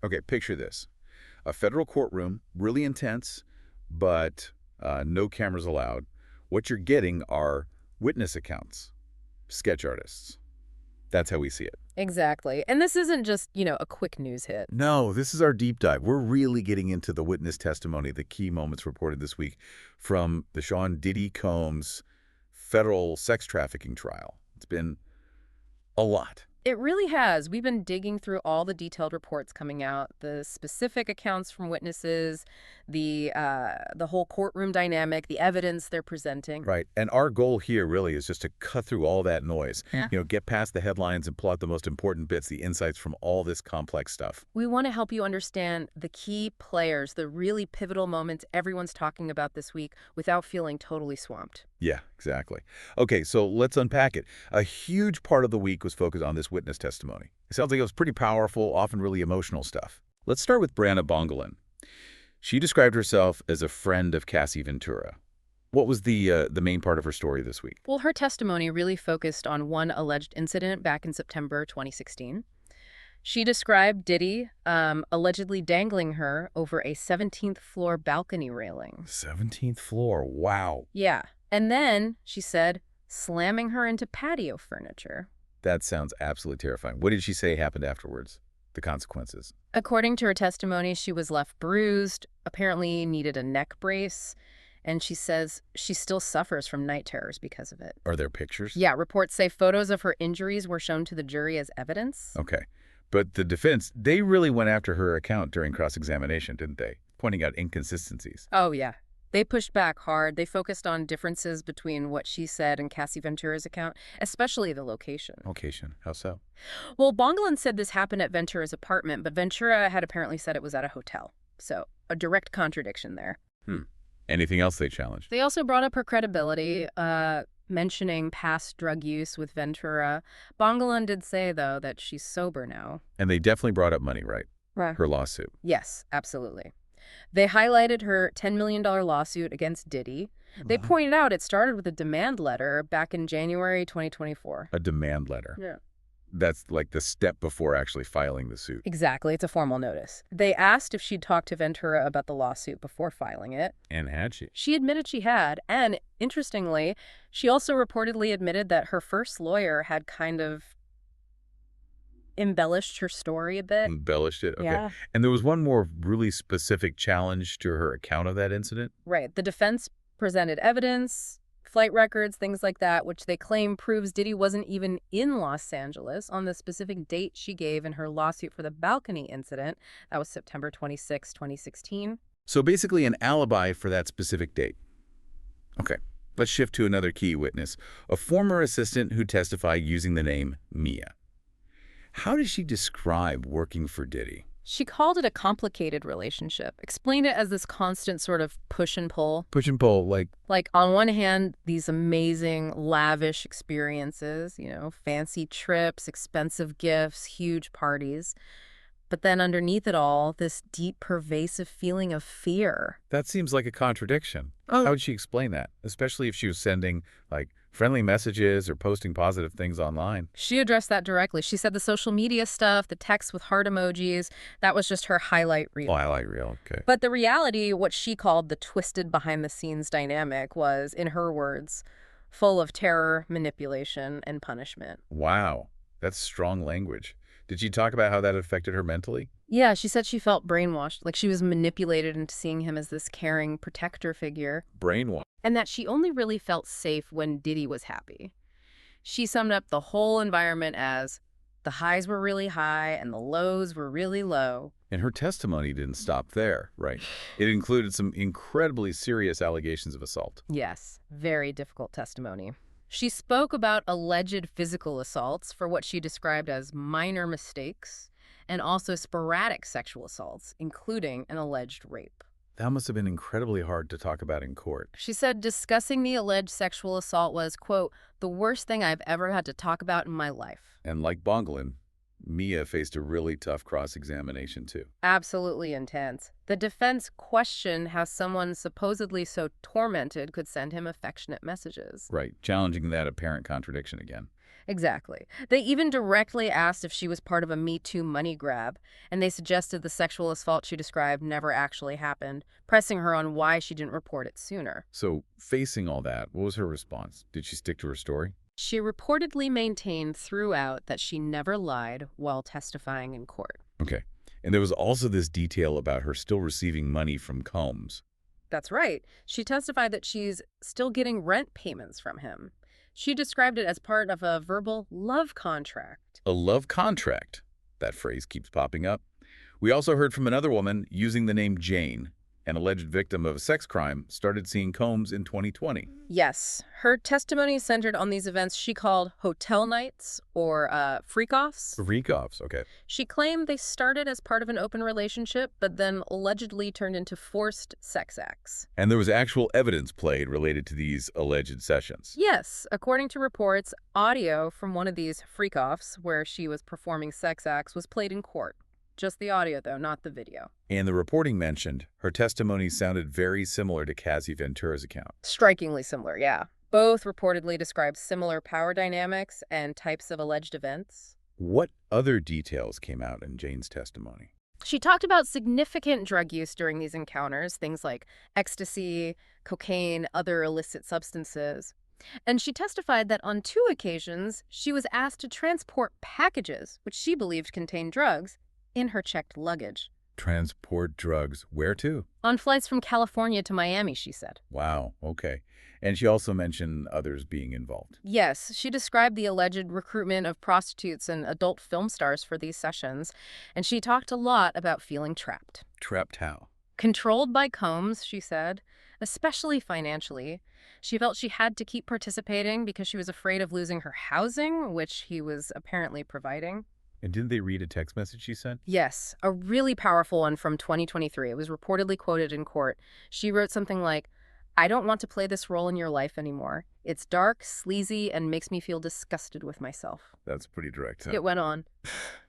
Okay, picture this. A federal courtroom, really intense, but no cameras allowed. What you're getting are witness accounts, sketch artists. That's how we see it. Exactly. And this isn't just, a quick news hit. No, this is our deep dive. We're really getting into the witness testimony, the key moments reported this week from the Sean Diddy Combs federal sex trafficking trial. It's been a lot. It really has. We've been digging through all the detailed reports coming out, the specific accounts from witnesses, the whole courtroom dynamic, the evidence they're presenting. Right. And our goal here really is just to cut through all that noise, Yeah. get past the headlines and pull out the most important bits, the insights from all this complex stuff. We want to help you understand the key players, the really pivotal moments everyone's talking about this week without feeling totally swamped. Yeah, exactly. Okay, so let's unpack it. A huge part of the week was focused on this witness testimony. It sounds like it was pretty powerful, often really emotional stuff. Let's start with Brana Bongalin. She described herself as a friend of Cassie Ventura. What was the main part of her story this week? Well, her testimony really focused on one alleged incident back in September 2016. She described Diddy allegedly dangling her over a 17th floor balcony railing. 17th floor, wow. Yeah. And then, she said, slamming her into patio furniture. That sounds absolutely terrifying. What did she say happened afterwards? The consequences? According to her testimony, she was left bruised, apparently needed a neck brace, and she says she still suffers from night terrors because of it. Are there pictures? Yeah, reports say photos of her injuries were shown to the jury as evidence. Okay. But the defense, they really went after her account during cross-examination, didn't they? Pointing out inconsistencies. Oh, yeah. They pushed back hard. They focused on differences between what she said and Cassie Ventura's account, especially the location. Location? How so? Well, Bongalin said this happened at Ventura's apartment, but Ventura had apparently said it was at a hotel. So, a direct contradiction there. Anything else they challenged? They also brought up her credibility, mentioning past drug use with Ventura. Bongalin did say, though, that she's sober now. And they definitely brought up money, right? Right. Her lawsuit. Yes, absolutely. They highlighted her $10 million lawsuit against Diddy. They pointed out it started with a demand letter back in January 2024. A demand letter. Yeah. That's like the step before actually filing the suit. Exactly. It's a formal notice. They asked if she'd talked to Ventura about the lawsuit before filing it. And had she? She admitted she had. And interestingly, she also reportedly admitted that her first lawyer had kind of embellished her story a bit. Embellished it? Okay. Yeah. And there was one more really specific challenge to her account of that incident? Right. The defense presented evidence, flight records, things like that, which they claim proves Diddy wasn't even in Los Angeles on the specific date she gave in her lawsuit for the balcony incident. That was September 26, 2016. So basically an alibi for that specific date. Okay. Let's shift to another key witness, a former assistant who testified using the name Mia. How does she describe working for Diddy? She called it a complicated relationship, explained it as this constant sort of push and pull. Push and pull, like On one hand, these amazing, lavish experiences, fancy trips, expensive gifts, huge parties. But then underneath it all, this deep, pervasive feeling of fear. that seems like a contradiction. How would she explain that? Especially if she was sending, friendly messages or posting positive things online. She addressed that directly. She said the social media stuff, the texts with heart emojis, that was just her highlight reel. Oh, I like real. Okay. But the reality, what she called the twisted behind-the-scenes dynamic, was, in her words, full of terror, manipulation, and punishment. Wow. That's strong language. Did she talk about how that affected her mentally? Yeah, she said she felt brainwashed, like she was manipulated into seeing him as this caring protector figure, Brainwash. and that she only really felt safe when Diddy was happy. She summed up the whole environment as the highs were really high and the lows were really low. And her testimony didn't stop there, right? It included some incredibly serious allegations of assault. Yes, very difficult testimony. She spoke about alleged physical assaults for what she described as minor mistakes, and also sporadic sexual assaults, including an alleged rape. That must have been incredibly hard to talk about in court. She said discussing the alleged sexual assault was, quote, the worst thing I've ever had to talk about in my life. And like Bongalin, Mia faced a really tough cross-examination, too. Absolutely intense. The defense questioned how someone supposedly so tormented could send him affectionate messages. Right, challenging that apparent contradiction again. Exactly. They even directly asked if she was part of a Me Too money grab, and they suggested the sexual assault she described never actually happened, pressing her on why she didn't report it sooner. So, facing all that, what was her response? Did she stick to her story? She reportedly maintained throughout that she never lied while testifying in court. Okay. And there was also this detail about her still receiving money from Combs. That's right. She testified that she's still getting rent payments from him. She described it as part of a verbal love contract. A love contract. That phrase keeps popping up. We also heard from another woman using the name Jane, an alleged victim of a sex crime, started seeing Combs in 2020. Yes, her testimony centered on these events she called hotel nights or freak-offs. Freak-offs, okay. She claimed they started as part of an open relationship, but then allegedly turned into forced sex acts. And there was actual evidence played related to these alleged sessions. Yes, according to reports, audio from one of these freak-offs where she was performing sex acts was played in court. Just the audio, though, not the video. And the reporting mentioned her testimony sounded very similar to Cassie Ventura's account. Strikingly similar, yeah. Both reportedly describe similar power dynamics and types of alleged events. What other details came out in Jane's testimony? She talked about significant drug use during these encounters, things like ecstasy, cocaine, other illicit substances. And she testified that on 2 occasions, she was asked to transport packages, which she believed contained drugs, in her checked luggage. Transport drugs. Where to? On flights from California to Miami, she said. Wow, okay. And she also mentioned others being involved. Yes, she described the alleged recruitment of prostitutes and adult film stars for these sessions, and she talked a lot about feeling trapped. Trapped how? Controlled by Combs, she said, especially financially. She felt she had to keep participating because she was afraid of losing her housing, which he was apparently providing. And didn't they read a text message she sent? Yes, a really powerful one from 2023. It was reportedly quoted in court. She wrote something like, "I don't want to play this role in your life anymore. It's dark, sleazy, and makes me feel disgusted with myself." That's pretty direct, huh? It went on,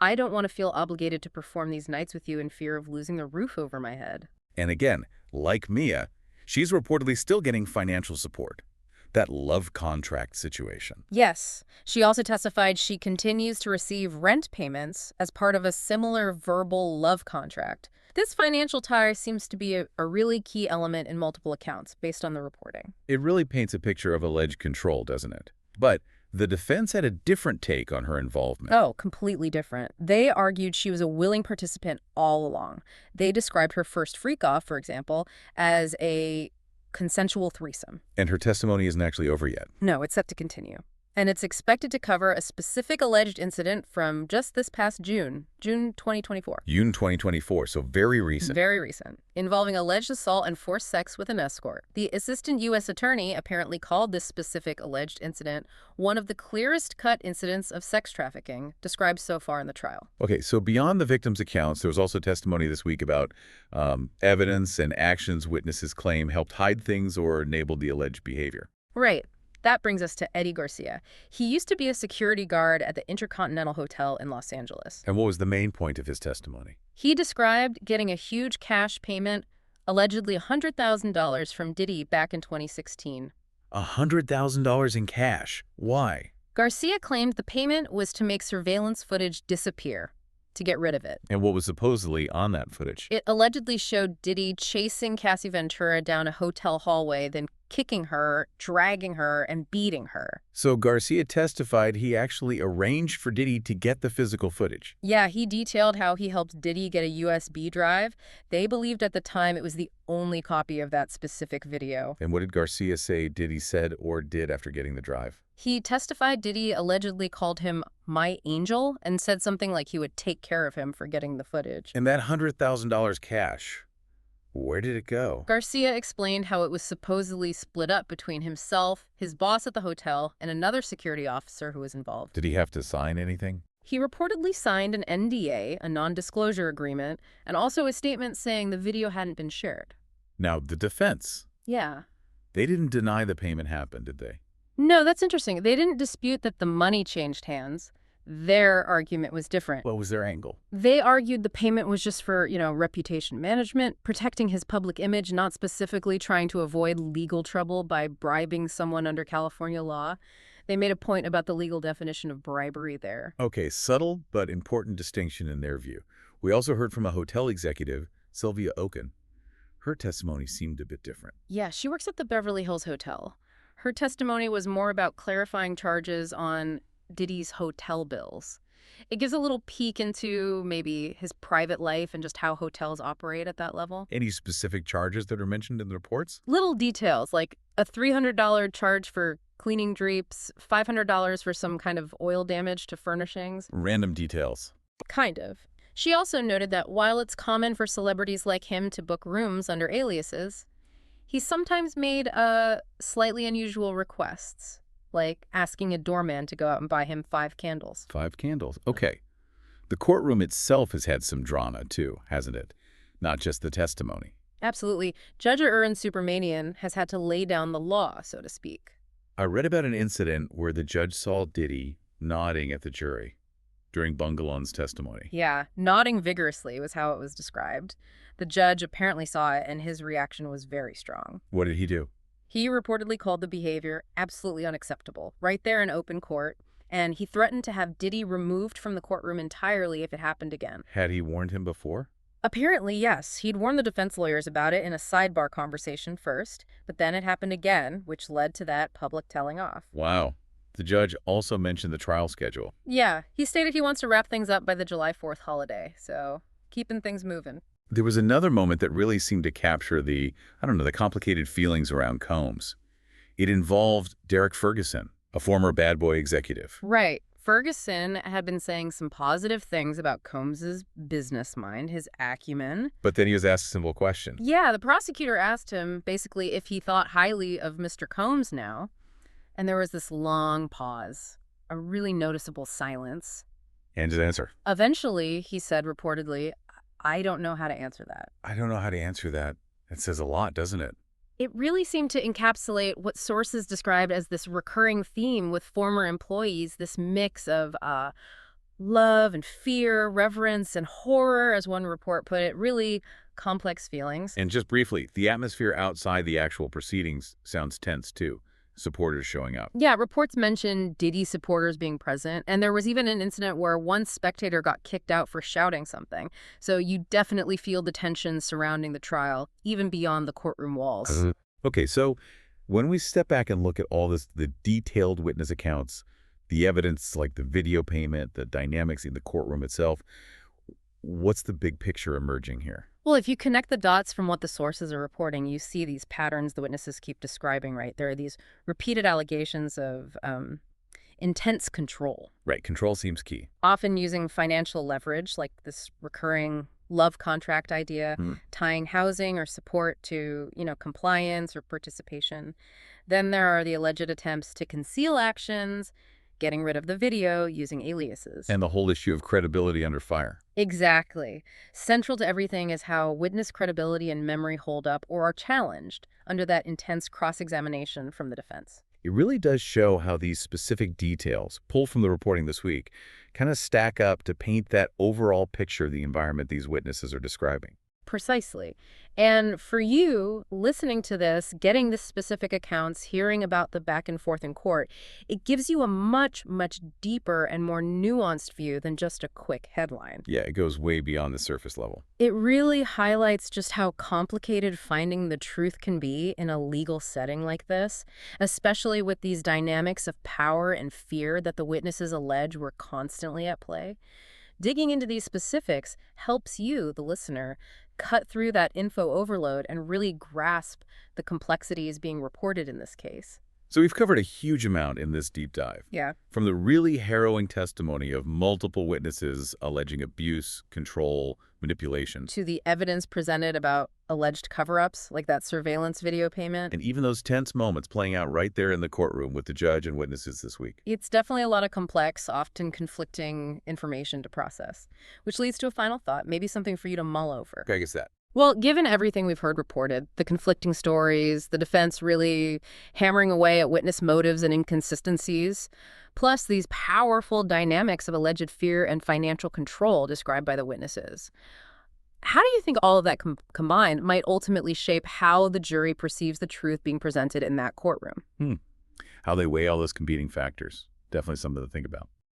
"I don't want to feel obligated to perform these nights with you in fear of losing the roof over my head." And again, like Mia, she's reportedly still getting financial support. That love contract situation. Yes. She also testified she continues to receive rent payments as part of a similar verbal love contract. This financial tie seems to be a really key element in multiple accounts, based on the reporting. It really paints a picture of alleged control, doesn't it? But the defense had a different take on her involvement. Oh, completely different. They argued she was a willing participant all along. They described her first freak-off, for example, as a consensual threesome. And her testimony isn't actually over yet. No, it's set to continue. And it's expected to cover a specific alleged incident from just this past June 2024. June 2024, so very recent. Very recent, involving alleged assault and forced sex with an escort. The assistant U.S. attorney apparently called this specific alleged incident one of the clearest cut incidents of sex trafficking described so far in the trial. Okay, so beyond the victims' accounts, there was also testimony this week about evidence and actions witnesses claim helped hide things or enabled the alleged behavior. Right. That brings us to Eddie Garcia. He used to be a security guard at the Intercontinental Hotel in Los Angeles. And what was the main point of his testimony? He described getting a huge cash payment, allegedly $100,000 from Diddy back in 2016. $100,000 in cash. Why? Garcia claimed the payment was to make surveillance footage disappear, to get rid of it. And what was supposedly on that footage? It allegedly showed Diddy chasing Cassie Ventura down a hotel hallway, then kicking her, dragging her, and beating her. So Garcia testified he actually arranged for Diddy to get the physical footage. Yeah, he detailed how he helped Diddy get a USB drive. They believed at the time it was the only copy of that specific video. And what did Garcia say Diddy said or did after getting the drive? He testified Diddy allegedly called him "my angel" and said something like he would take care of him for getting the footage. And that $100,000 cash, where did it go? Garcia explained how it was supposedly split up between himself, his boss at the hotel, and another security officer who was involved. Did he have to sign anything? He reportedly signed an NDA, a non-disclosure agreement, and also a statement saying the video hadn't been shared. Now, the defense. Yeah. They didn't deny the payment happened, did they? No, that's interesting. They didn't dispute that the money changed hands. Their argument was different. What was their angle? They argued the payment was just for, reputation management, protecting his public image, not specifically trying to avoid legal trouble by bribing someone under California law. They made a point about the legal definition of bribery there. Okay, subtle but important distinction in their view. We also heard from a hotel executive, Sylvia Oken. Her testimony seemed a bit different. Yeah, she works at the Beverly Hills Hotel. Her testimony was more about clarifying charges on Diddy's hotel bills. It gives a little peek into maybe his private life and just how hotels operate at that level. Any specific charges that are mentioned in the reports? Little details, like a $300 charge for cleaning drapes, $500 for some kind of oil damage to furnishings. Random details. Kind of. She also noted that while it's common for celebrities like him to book rooms under aliases, he sometimes made slightly unusual requests, like asking a doorman to go out and buy him 5 candles. 5 candles. Okay. The courtroom itself has had some drama, too, hasn't it? Not just the testimony. Absolutely. Judge Aaron Supermanian has had to lay down the law, so to speak. I read about an incident where the judge saw Diddy nodding at the jury during Bongalin's testimony. Yeah, nodding vigorously was how it was described. The judge apparently saw it, and his reaction was very strong. What did he do? He reportedly called the behavior absolutely unacceptable, right there in open court, and he threatened to have Diddy removed from the courtroom entirely if it happened again. Had he warned him before? Apparently, yes. He'd warned the defense lawyers about it in a sidebar conversation first, but then it happened again, which led to that public telling off. Wow. The judge also mentioned the trial schedule. Yeah, he stated he wants to wrap things up by the July 4th holiday, so keeping things moving. There was another moment that really seemed to capture the complicated feelings around Combs. It involved Derek Ferguson, a former Bad Boy executive. Right. Ferguson had been saying some positive things about Combs's business mind, his acumen. But then he was asked a simple question. Yeah, the prosecutor asked him basically if he thought highly of Mr. Combs now. And there was this long pause, a really noticeable silence. And his answer. Eventually, he said reportedly, "I don't know how to answer that." I don't know how to answer that. That says a lot, doesn't it? It really seemed to encapsulate what sources described as this recurring theme with former employees, this mix of love and fear, reverence and horror, as one report put it, really complex feelings. And just briefly, the atmosphere outside the actual proceedings sounds tense, too. Supporters showing up. Yeah, reports mentioned Diddy supporters being present, and there was even an incident where one spectator got kicked out for shouting something. So you definitely feel the tension surrounding the trial, even beyond the courtroom walls. Okay, so when we step back and look at all this, the detailed witness accounts, the evidence like the video payment, the dynamics in the courtroom itself, what's the big picture emerging here? Well, if you connect the dots from what the sources are reporting, you see these patterns the witnesses keep describing, right? There are these repeated allegations of intense control. Right, control seems key. Often using financial leverage, like this recurring love contract idea, tying housing or support to, compliance or participation. Then there are the alleged attempts to conceal actions, getting rid of the video, using aliases. And the whole issue of credibility under fire. Exactly. Central to everything is how witness credibility and memory hold up or are challenged under that intense cross-examination from the defense. It really does show how these specific details, pulled from the reporting this week, kind of stack up to paint that overall picture of the environment these witnesses are describing. Precisely. And for you, listening to this, getting the specific accounts, hearing about the back and forth in court, it gives you a much, much deeper and more nuanced view than just a quick headline. Yeah, it goes way beyond the surface level. It really highlights just how complicated finding the truth can be in a legal setting like this, especially with these dynamics of power and fear that the witnesses allege were constantly at play. Digging into these specifics helps you, the listener, cut through that info overload and really grasp the complexities being reported in this case. So we've covered a huge amount in this deep dive. Yeah. From the really harrowing testimony of multiple witnesses alleging abuse, control, manipulation. To the evidence presented about alleged cover-ups, like that surveillance video payment. And even those tense moments playing out right there in the courtroom with the judge and witnesses this week. It's definitely a lot of complex, often conflicting information to process, which leads to a final thought, maybe something for you to mull over. Okay, I guess that. Well, given everything we've heard reported, the conflicting stories, the defense really hammering away at witness motives and inconsistencies, plus these powerful dynamics of alleged fear and financial control described by the witnesses, how do you think all of that combined might ultimately shape how the jury perceives the truth being presented in that courtroom? How they weigh all those competing factors. Definitely something to think about.